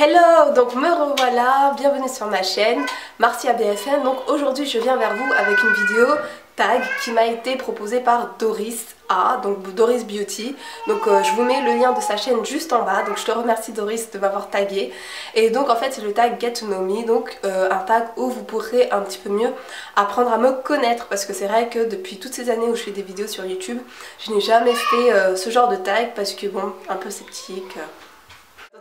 Hello, donc me revoilà, bienvenue sur ma chaîne Marcia BFN. Donc aujourd'hui je viens vers vous avec une vidéo tag qui m'a été proposée par Doris A, donc Doris Beauty. Donc je vous mets le lien de sa chaîne juste en bas, donc je te remercie Doris de m'avoir tagué. Et donc en fait c'est le tag Get to Know Me, donc un tag où vous pourrez un petit peu mieux apprendre à me connaître, parce que c'est vrai que depuis toutes ces années où je fais des vidéos sur YouTube, je n'ai jamais fait ce genre de tag parce que bon, un peu sceptique.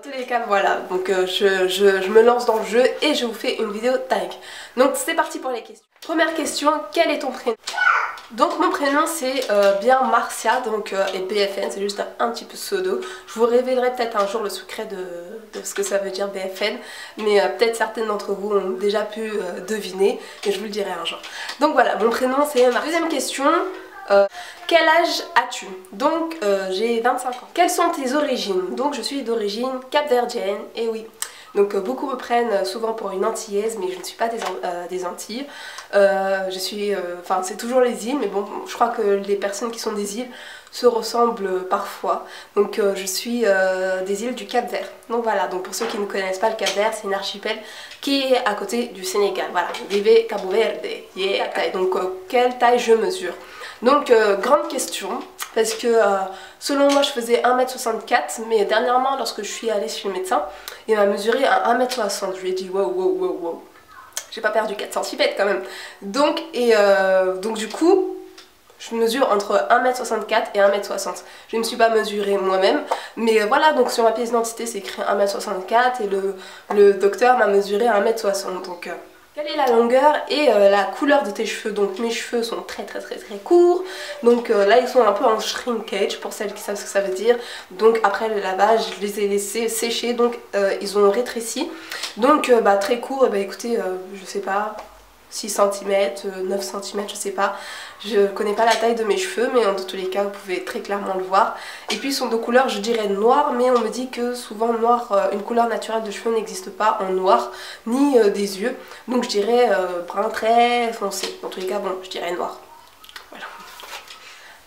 Dans tous les cas, voilà, donc je me lance dans le jeu et je vous fais une vidéo tag. Donc c'est parti pour les questions. Première question, quel est ton prénom? Donc mon prénom c'est bien Marcia, donc, et BFN c'est juste un petit peu pseudo. Je vous révélerai peut-être un jour le secret de ce que ça veut dire BFN, mais peut-être certaines d'entre vous ont déjà pu deviner et je vous le dirai un jour. Donc voilà, mon prénom c'est Marcia. Deuxième question. Quel âge as-tu? Donc j'ai 25 ans. Quelles sont tes origines? Donc je suis d'origine capverdienne, et oui. Donc beaucoup me prennent souvent pour une antillaise, mais je ne suis pas des Antilles. Je suis, enfin c'est toujours les îles, mais bon, je crois que les personnes qui sont des îles se ressemblent parfois. Donc je suis des îles du Cap-Vert. Donc voilà, donc pour ceux qui ne connaissent pas le Cap-Vert, c'est une archipel qui est à côté du Sénégal. Voilà, vive Cabo Verde. Yeah. Donc quelle taille je mesure? Donc grande question, parce que selon moi je faisais 1m64, mais dernièrement lorsque je suis allée chez le médecin, il m'a mesuré à 1m60. Je lui ai dit wow wow wow wow, j'ai pas perdu 4 cm quand même. Donc, donc du coup, je mesure entre 1m64 et 1m60. Je ne me suis pas mesurée moi-même, mais voilà, donc sur ma pièce d'identité c'est écrit 1m64 et le docteur m'a mesuré à 1m60. Donc quelle est la longueur et la couleur de tes cheveux? Donc mes cheveux sont très courts, donc là ils sont un peu en shrinkage pour celles qui savent ce que ça veut dire. Donc après le lavage je les ai laissés sécher, donc ils ont rétréci. Donc très court, écoutez, je sais pas, 6 cm, 9 cm, je sais pas. Je connais pas la taille de mes cheveux, mais en tous les cas vous pouvez très clairement le voir. Et puis ils sont de couleur, je dirais noir, mais on me dit que souvent noir, une couleur naturelle de cheveux n'existe pas en noir, ni des yeux. Donc je dirais brun très foncé. Dans tous les cas, bon, je dirais noir. Voilà.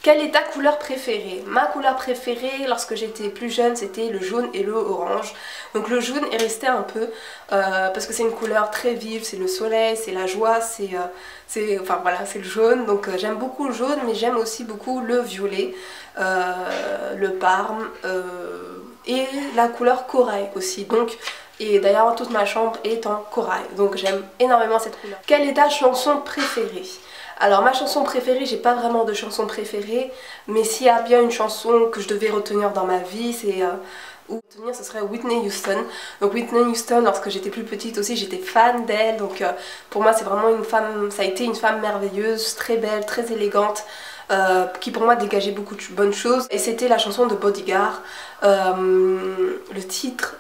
Quelle est ta couleur préférée? Ma couleur préférée lorsque j'étais plus jeune c'était le jaune et le orange. Donc le jaune est resté un peu parce que c'est une couleur très vive, c'est le soleil, c'est la joie, enfin voilà, c'est le jaune. Donc j'aime beaucoup le jaune, mais j'aime aussi beaucoup le violet, le parme et la couleur corail aussi. Donc, et d'ailleurs toute ma chambre est en corail, donc j'aime énormément cette couleur. Quelle est ta chanson préférée? Alors ma chanson préférée, j'ai pas vraiment de chanson préférée, mais s'il y a bien une chanson que je devais retenir dans ma vie, c'est ce serait Whitney Houston. Donc Whitney Houston, lorsque j'étais plus petite aussi, j'étais fan d'elle. Donc pour moi c'est vraiment une femme, ça a été une femme merveilleuse, très belle, très élégante, qui pour moi dégageait beaucoup de bonnes choses. Et c'était la chanson de Bodyguard, le titre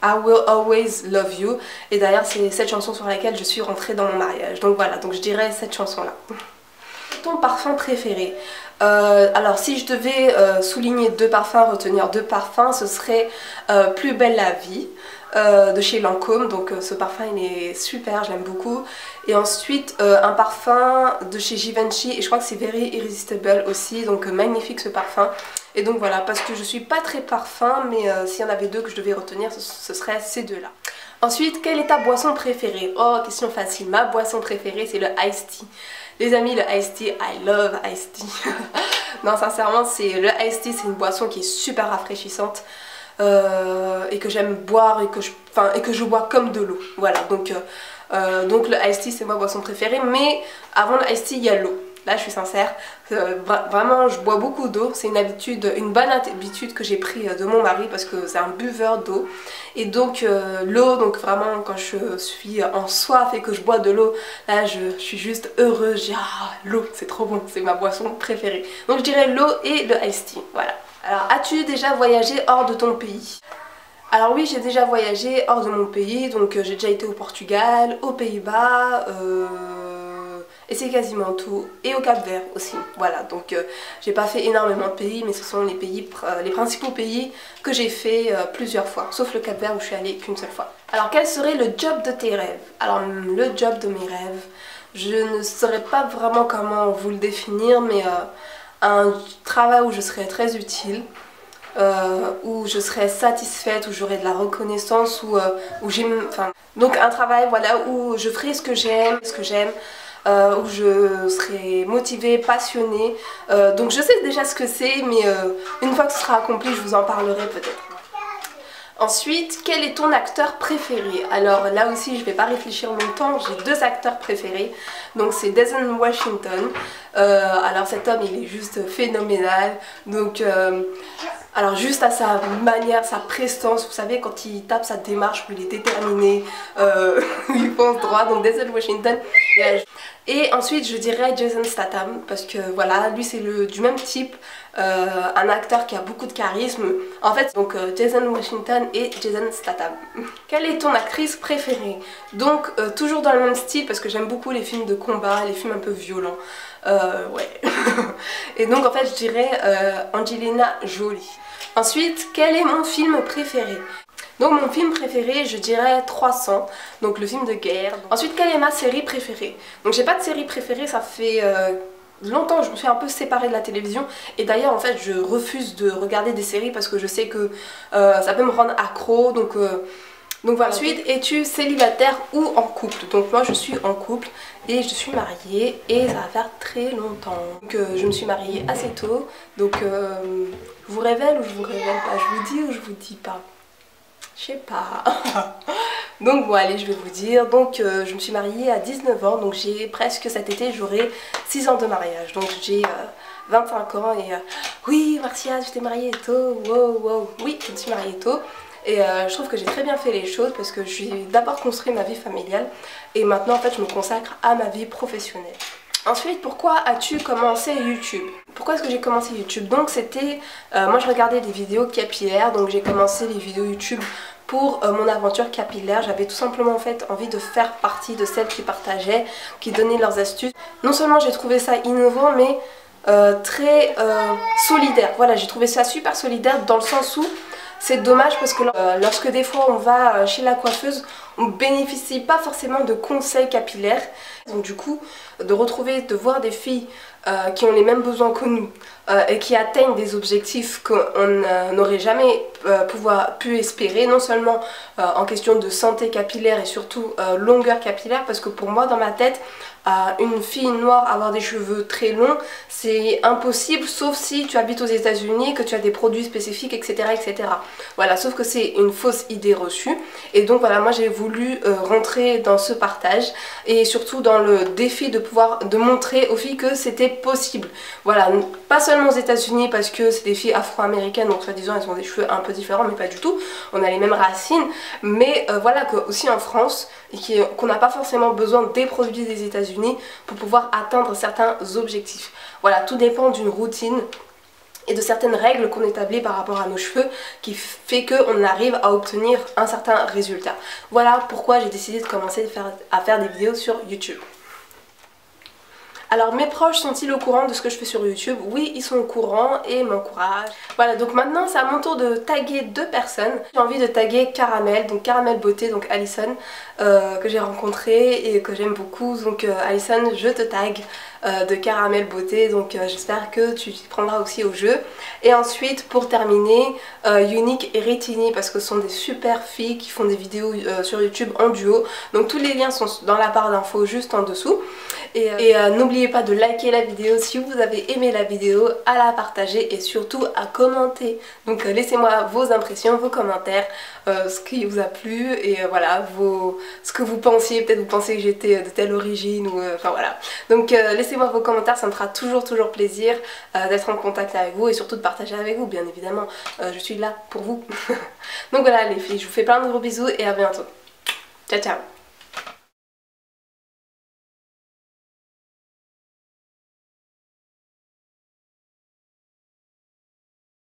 I Will Always Love You. Et d'ailleurs c'est cette chanson sur laquelle je suis rentrée dans mon mariage. Donc voilà, donc je dirais cette chanson là. Ton parfum préféré? Alors si je devais souligner deux parfums, retenir deux parfums, ce serait Plus belle la vie de chez Lancôme. Donc ce parfum il est super, je l'aime beaucoup. Et ensuite un parfum de chez Givenchy, et je crois que c'est Very Irresistible aussi, donc magnifique ce parfum. Et donc voilà, parce que je suis pas très parfum, mais s'il y en avait deux que je devais retenir, ce serait ces deux là. Ensuite, quelle est ta boisson préférée? Oh, question facile, ma boisson préférée c'est le Iced Tea. Les amis, le Iced Tea, I love Iced Tea. Non, sincèrement, le Iced Tea, c'est une boisson qui est super rafraîchissante et que j'aime boire et que je bois comme de l'eau. Voilà, donc le Iced Tea, c'est ma boisson préférée, mais avant le Iced Tea, il y a l'eau. Là, je suis sincère, vraiment, je bois beaucoup d'eau. C'est une habitude, une bonne habitude que j'ai pris de mon mari parce que c'est un buveur d'eau. Et donc l'eau, donc vraiment quand je suis en soif et que je bois de l'eau, là je suis juste heureuse. J'ai l'eau, c'est trop bon, c'est ma boisson préférée. Donc je dirais l'eau et le Iced Tea, voilà. Alors, as-tu déjà voyagé hors de ton pays? Alors oui, j'ai déjà voyagé hors de mon pays, donc j'ai déjà été au Portugal, aux Pays-Bas, et c'est quasiment tout, et au Cap-Vert aussi. Voilà, donc j'ai pas fait énormément de pays, mais ce sont les principaux pays que j'ai fait plusieurs fois, sauf le Cap-Vert où je suis allée qu'une seule fois. Alors quel serait le job de tes rêves? Alors le job de mes rêves, je ne saurais pas vraiment comment vous le définir, mais un travail où je serais très utile, où je serai satisfaite, où j'aurai de la reconnaissance, où j'aime, enfin, donc un travail voilà où je ferai ce que j'aime, où je serai motivée, passionnée. Donc je sais déjà ce que c'est, mais une fois que ce sera accompli, je vous en parlerai peut-être. Ensuite, quel est ton acteur préféré? Alors là aussi, je ne vais pas réfléchir longtemps, j'ai deux acteurs préférés. Donc c'est Denzel Washington. Alors cet homme, il est juste phénoménal. Donc, alors juste à sa manière, sa prestance, vous savez, quand il tape sa démarche, où il est déterminé, il pense droit. Donc Denzel Washington. Et ensuite, je dirais Jason Statham, parce que voilà, lui c'est du même type. Un acteur qui a beaucoup de charisme. En fait, donc Jason Washington et Jason Statham. Quelle est ton actrice préférée? Donc toujours dans le même style parce que j'aime beaucoup les films de combat, les films un peu violents. Ouais. Et donc en fait je dirais Angelina Jolie. Ensuite, quel est mon film préféré? Donc mon film préféré, je dirais 300, donc le film de guerre. Ensuite, quelle est ma série préférée? Donc j'ai pas de série préférée, ça fait longtemps je me suis un peu séparée de la télévision. Et d'ailleurs en fait je refuse de regarder des séries parce que je sais que ça peut me rendre accro. Donc voilà. Ensuite, es-tu célibataire ou en couple? Donc moi je suis en couple et je suis mariée et ça va faire très longtemps. Donc je me suis mariée assez tôt. Donc je vous révèle ou je vous révèle pas? Je vous dis ou je vous dis pas? Je sais pas. Donc bon allez, je vais vous dire. Donc je me suis mariée à 19 ans. Donc j'ai presque cet été, j'aurai 6 ans de mariage. Donc j'ai 25 ans et oui Marcia, tu t'es mariée tôt. Wow, wow. Oui, je me suis mariée tôt. Et je trouve que j'ai très bien fait les choses parce que je suis d'abord construit ma vie familiale. Et maintenant en fait je me consacre à ma vie professionnelle. Ensuite, pourquoi as-tu commencé YouTube? Pourquoi est-ce que j'ai commencé YouTube? Donc c'était, moi je regardais des vidéos capillaires, donc j'ai commencé les vidéos YouTube pour mon aventure capillaire. J'avais tout simplement en fait envie de faire partie de celles qui partageaient, qui donnaient leurs astuces. Non seulement j'ai trouvé ça innovant, mais très solidaire. Voilà, j'ai trouvé ça super solidaire dans le sens où c'est dommage parce que lorsque des fois on va chez la coiffeuse, on ne bénéficie pas forcément de conseils capillaires. Donc du coup, de voir des filles qui ont les mêmes besoins que nous et qui atteignent des objectifs qu'on n'aurait jamais pu espérer, non seulement en question de santé capillaire et surtout longueur capillaire, parce que pour moi dans ma tête, une fille noire avoir des cheveux très longs c'est impossible sauf si tu habites aux États-Unis, que tu as des produits spécifiques, etc., etc. Voilà, sauf que c'est une fausse idée reçue. Et donc voilà, moi j'ai voulu rentrer dans ce partage et surtout dans le défi de montrer aux filles que c'était possible. Voilà, pas seulement aux États-Unis parce que c'est des filles afro-américaines, donc soi-disant elles ont des cheveux un peu différents, mais pas du tout. On a les mêmes racines, mais voilà que aussi en France et qu'on n'a pas forcément besoin des produits des États-Unis pour pouvoir atteindre certains objectifs. Voilà, tout dépend d'une routine et de certaines règles qu'on établit par rapport à nos cheveux qui fait qu'on arrive à obtenir un certain résultat. Voilà pourquoi j'ai décidé de commencer à faire des vidéos sur YouTube. Alors mes proches sont-ils au courant de ce que je fais sur YouTube? Oui, ils sont au courant et m'encouragent. Voilà, donc maintenant c'est à mon tour de taguer deux personnes. J'ai envie de taguer Caramel, donc Caramel Beauté, donc Alison, que j'ai rencontrée et que j'aime beaucoup. Donc Alison, je te tag de Caramel Beauté, donc j'espère que tu t'y prendras aussi au jeu. Et ensuite, pour terminer, Unique et Retini, parce que ce sont des super filles qui font des vidéos sur YouTube en duo. Donc tous les liens sont dans la barre d'infos juste en dessous. Et n'oubliez pas de liker la vidéo si vous avez aimé la vidéo, à la partager et surtout à commenter. Donc laissez-moi vos impressions, vos commentaires, ce qui vous a plu et voilà, ce que vous pensiez. Peut-être vous pensez que j'étais de telle origine ou enfin voilà. Donc laissez-moi vos commentaires, ça me fera toujours plaisir d'être en contact avec vous et surtout de partager avec vous, bien évidemment. Je suis là pour vous. Donc voilà les filles, je vous fais plein de gros bisous et à bientôt. Ciao ciao.